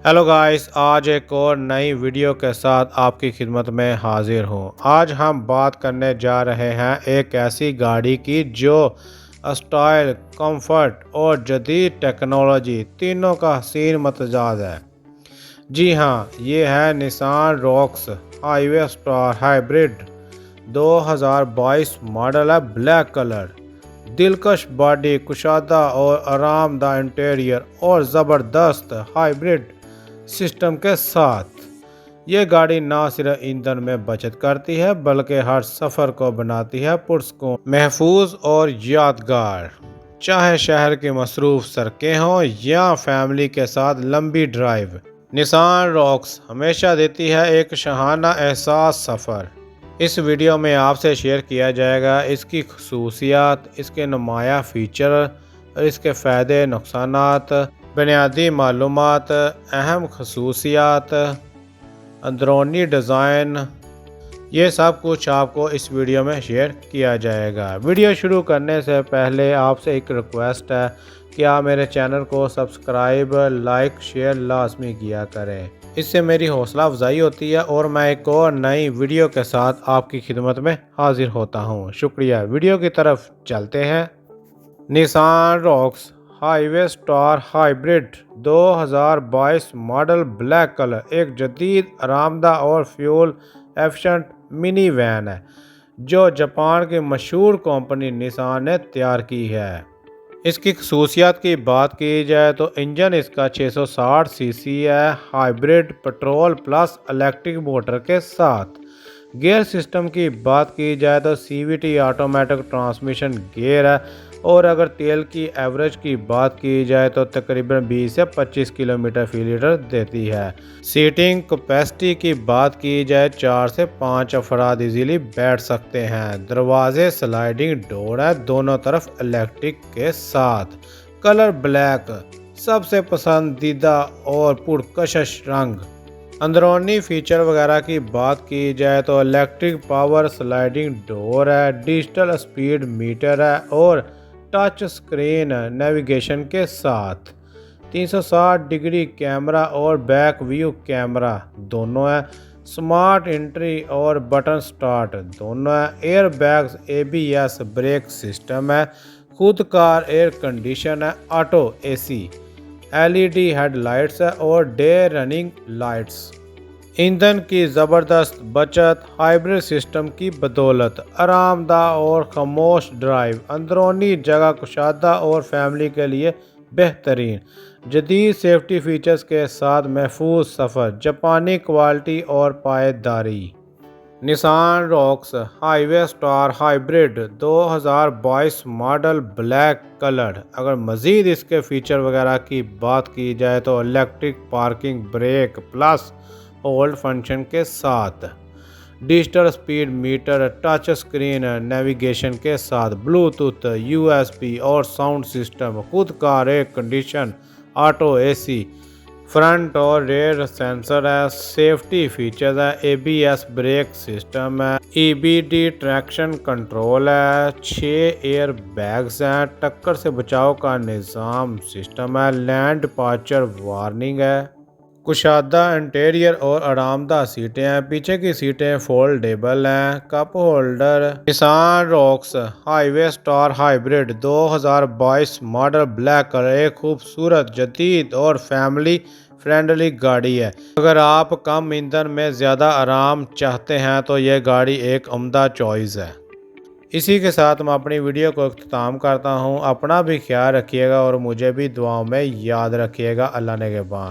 Hello guys, आज एक और नई वीडियो के साथ आपकी खिदमत में हाजिर हूँ। आज हम बात करने जा रहे हैं एक ऐसी गाड़ी की जो स्टाइल, कंफर्ट और जदीद टेक्नोलॉजी तीनों का हसीन मतजाज है। जी हाँ, ये है Nissan Roox highway star hybrid 2022 model है। ब्लैक कलर, दिलकश बॉडी, कुशादा और आरामदायक इंटीरियर और ज़बरदस्त हाइब्रिड सिस्टम के साथ ये गाड़ी ना सिर्फ ईंधन में बचत करती है बल्कि हर सफ़र को बनाती है पुरस्कून, महफूज और यादगार। चाहे शहर की मसरूफ सड़कें हों या फैमिली के साथ लंबी ड्राइव, निसान रॉक्स हमेशा देती है एक शहाना एहसास सफ़र। इस वीडियो में आपसे शेयर किया जाएगा इसकी खसूसियात, इसके नुमाया फ़ीचर और इसके फ़ायदे नुकसानात, बुनियादी मालूमात, अहम खसूसियात, अंदरूनी डिज़ाइन, ये सब कुछ आपको इस वीडियो में शेयर किया जाएगा। वीडियो शुरू करने से पहले आपसे एक रिक्वेस्ट है कि आप मेरे चैनल को सब्सक्राइब, लाइक, शेयर लाजमी किया करें। इससे मेरी हौसला अफजाई होती है और मैं एक और नई वीडियो के साथ आपकी खिदमत में हाजिर होता हूँ। शुक्रिया। वीडियो की तरफ चलते हैं। Nissan Roox highway star hybrid 2022 model black colour एक जदीद, आरामदा और फ्यूल एफिशिएंट मिनी वैन है जो जापान की मशहूर कंपनी निसान ने तैयार की है। इसकी खसूसियात की बात की जाए तो इंजन इसका 660 सीसी है, hybrid petrol plus electric motor के साथ। गियर सिस्टम की बात की जाए तो सीवीटी ऑटोमेटिक ट्रांसमिशन गियर है और अगर तेल की एवरेज की बात की जाए तो तकरीबन 20 से 25 किलोमीटर फी लीटर देती है। सीटिंग कैपेसिटी की बात की जाए 4 से 5 अफराद इजीली बैठ सकते हैं। दरवाजे स्लाइडिंग डोर है, दोनों तरफ इलेक्ट्रिक के साथ। कलर ब्लैक सबसे पसंदीदा और पुरकशिश रंग। अंदरूनी फीचर वगैरह की बात की जाए तो इलेक्ट्रिक पावर स्लाइडिंग डोर है, डिजिटल स्पीड मीटर है और टच स्क्रीन नेविगेशन के साथ। 360 डिग्री कैमरा और बैक व्यू कैमरा दोनों है। स्मार्ट एंट्री और बटन स्टार्ट दोनों है। Air bags, ABS brake system है। खुद कार एयर कंडीशन है। ऑटो AC, LED हेडलाइट्स है और डे रनिंग लाइट्स। ईंधन की ज़बरदस्त बचत हाइब्रिड सिस्टम की बदौलत, आरामदायक और खामोश ड्राइव, अंदरूनी जगह कुशादा और फैमिली के लिए बेहतरीन, जदीद सेफ्टी फीचर्स के साथ महफूज सफ़र, जापानी क्वालिटी और पायदारी। Nissan Roox highway star hybrid 2022 model black colour. अगर मज़ीद इसके फ़ीचर वगैरह की बात की जाए तो electric parking brake plus hold function के साथ, digital speed metre, touch screen navigation के साथ, ब्लूटूथ, USB और साउंड सिस्टम, खुद car air condition, auto AC, front और रेयर सेंसर है। सेफ्टी फीचर्स है, ABS ब्रेक सिस्टम है, EBD ट्रैक्शन कंट्रोल है, 6 एयर बैग्स हैं, टक्कर से बचाव का निज़ाम सिस्टम है, लैंड डिपार्चर वार्निंग है, कुशादा इंटीरियर और आरामदायक सीटें हैं। पीछे की सीटें फोल्डेबल हैं। Cup holder. Nissan Roox highway star hybrid 2022 model black colour एक खूबसूरत, जदीद और फैमिली फ्रेंडली गाड़ी है। अगर आप कम ईंधन में ज़्यादा आराम चाहते हैं तो यह गाड़ी एक उम्दा चॉइस है। इसी के साथ मैं अपनी वीडियो को इख्तिताम करता हूँ। अपना भी ख्याल रखिएगा और मुझे भी दुआओं में याद रखिएगा। अल्लाह ने के बाद।